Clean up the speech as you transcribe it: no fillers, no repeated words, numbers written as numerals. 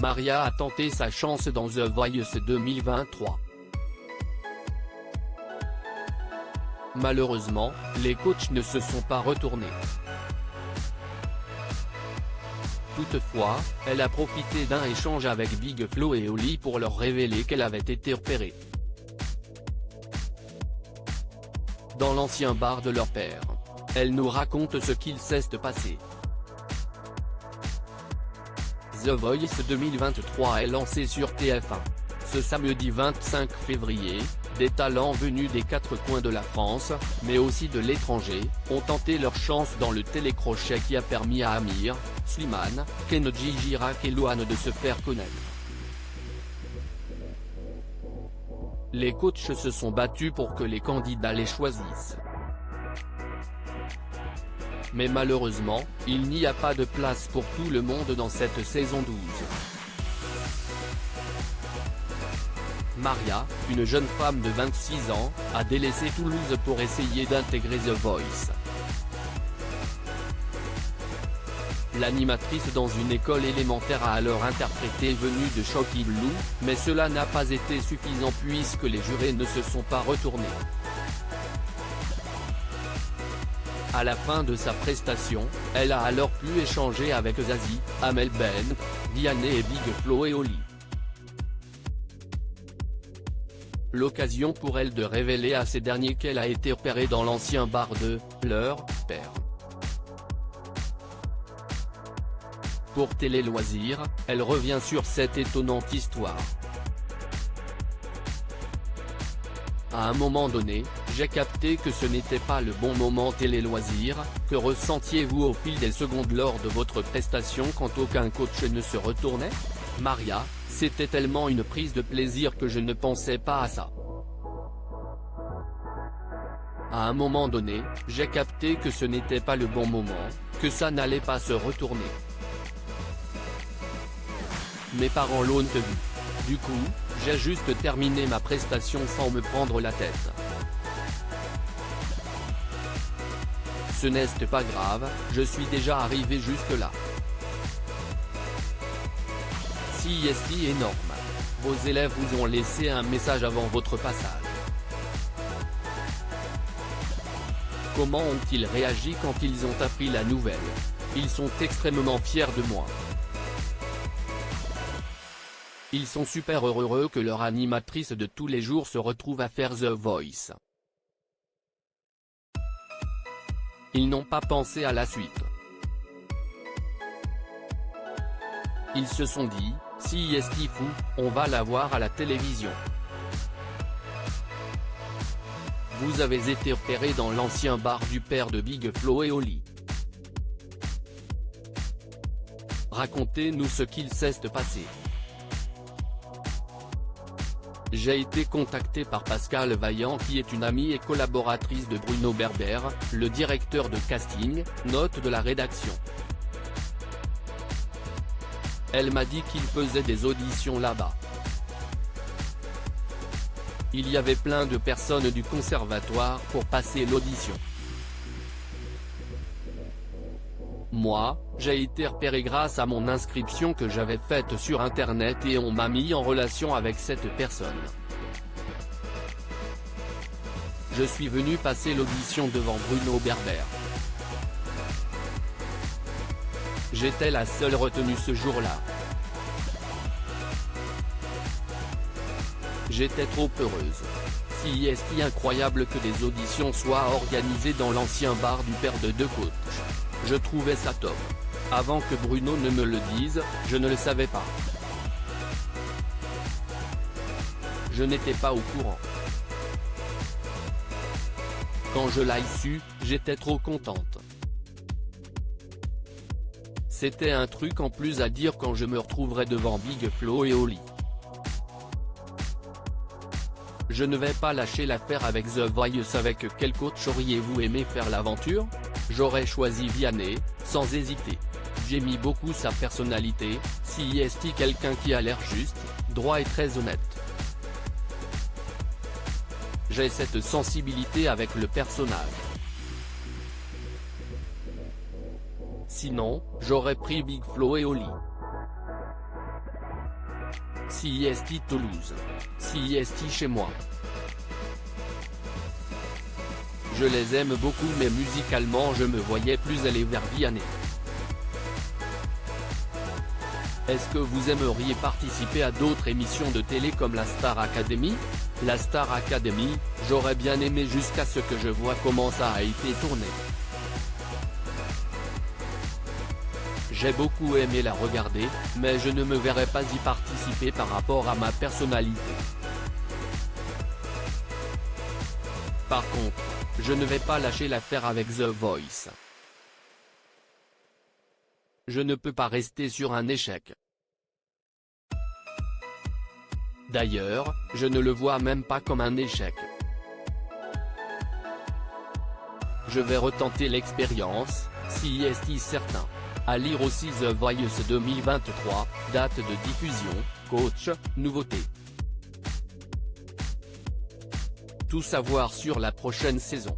Maria a tenté sa chance dans The Voice 2023. Malheureusement, les coachs ne se sont pas retournés. Toutefois, elle a profité d'un échange avec Big Flo et Oli pour leur révéler qu'elle avait été repérée dans l'ancien bar de leur père. Elle nous raconte ce qu'il s'est passé. The Voice 2023 est lancé sur TF1. Ce samedi 25 février, des talents venus des quatre coins de la France, mais aussi de l'étranger, ont tenté leur chance dans le télécrochet qui a permis à Amir, Slimane, Kenji Girac et Louane de se faire connaître. Les coachs se sont battus pour que les candidats les choisissent. Mais malheureusement, il n'y a pas de place pour tout le monde dans cette saison 12. Maria, une jeune femme de 26 ans, a délaissé Toulouse pour essayer d'intégrer The Voice. L'animatrice dans une école élémentaire a alors interprété Venue de Chocky Blue, mais cela n'a pas été suffisant puisque les jurés ne se sont pas retournés. À la fin de sa prestation, elle a alors pu échanger avec Zazie, Amel Ben, Vianney et Big Flo et Oli. L'occasion pour elle de révéler à ces derniers qu'elle a été repérée dans l'ancien bar de leur père. Pour Télé Loisirs, elle revient sur cette étonnante histoire. À un moment donné, j'ai capté que ce n'était pas le bon moment. Télé Loisirs, que ressentiez-vous au fil des secondes lors de votre prestation quand aucun coach ne se retournait? Maria, c'était tellement une prise de plaisir que je ne pensais pas à ça. À un moment donné, j'ai capté que ce n'était pas le bon moment, que ça n'allait pas se retourner. Mes parents l'ont vu. Du coup, j'ai juste terminé ma prestation sans me prendre la tête. Ce n'est pas grave, je suis déjà arrivé jusque-là. Si c'est énorme. Vos élèves vous ont laissé un message avant votre passage. Comment ont-ils réagi quand ils ont appris la nouvelle? Ils sont extrêmement fiers de moi. Ils sont super heureux que leur animatrice de tous les jours se retrouve à faire The Voice. Ils n'ont pas pensé à la suite. Ils se sont dit, si est-ce fou, on va la voir à la télévision. Vous avez été repéré dans l'ancien bar du père de Big Flo et Oli. Racontez-nous ce qu'il s'est passé. J'ai été contacté par Pascal Vaillant qui est une amie et collaboratrice de Bruno Berber, le directeur de casting, note de la rédaction. Elle m'a dit qu'il faisait des auditions là-bas. Il y avait plein de personnes du conservatoire pour passer l'audition. Moi, j'ai été repéré grâce à mon inscription que j'avais faite sur internet et on m'a mis en relation avec cette personne. Je suis venu passer l'audition devant Bruno Berber. J'étais la seule retenue ce jour-là. J'étais trop heureuse. Si est-ce incroyable que des auditions soient organisées dans l'ancien bar du père de deux coachs. Je trouvais ça top. Avant que Bruno ne me le dise, je ne le savais pas. Je n'étais pas au courant. Quand je l'ai su, j'étais trop contente. C'était un truc en plus à dire quand je me retrouverai devant Big Flo et Oli. Je ne vais pas lâcher l'affaire avec The Voice. Avec quel coach auriez-vous aimé faire l'aventure? J'aurais choisi Vianney, sans hésiter. J'ai mis beaucoup sa personnalité, si est quelqu'un qui a l'air juste, droit et très honnête. J'ai cette sensibilité avec le personnage. Sinon, j'aurais pris Big Flo et Oli. CIST Toulouse. CIST chez moi. Je les aime beaucoup mais musicalement je me voyais plus aller vers Vianney. Est-ce que vous aimeriez participer à d'autres émissions de télé comme la Star Academy? La Star Academy, j'aurais bien aimé jusqu'à ce que je vois comment ça a été tourné. J'ai beaucoup aimé la regarder, mais je ne me verrais pas y participer par rapport à ma personnalité. Par contre, je ne vais pas lâcher l'affaire avec The Voice. Je ne peux pas rester sur un échec. D'ailleurs, je ne le vois même pas comme un échec. Je vais retenter l'expérience, CIST certain. À lire aussi The Voice 2023, date de diffusion, coach, nouveauté. Tout savoir sur la prochaine saison.